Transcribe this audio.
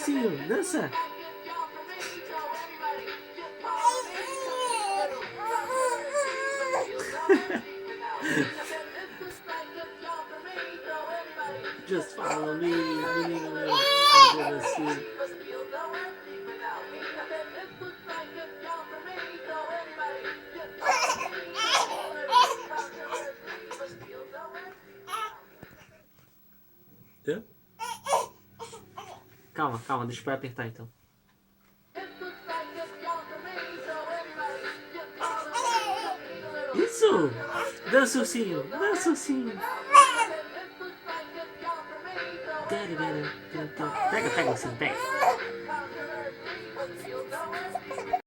ursinho, dança. Just follow me, menino. Fazendo assim. Hã? Calma, calma, deixa eu apertar então. Isso! Dança ursinho, dança ursinho. Pega, pega ursinho, pega.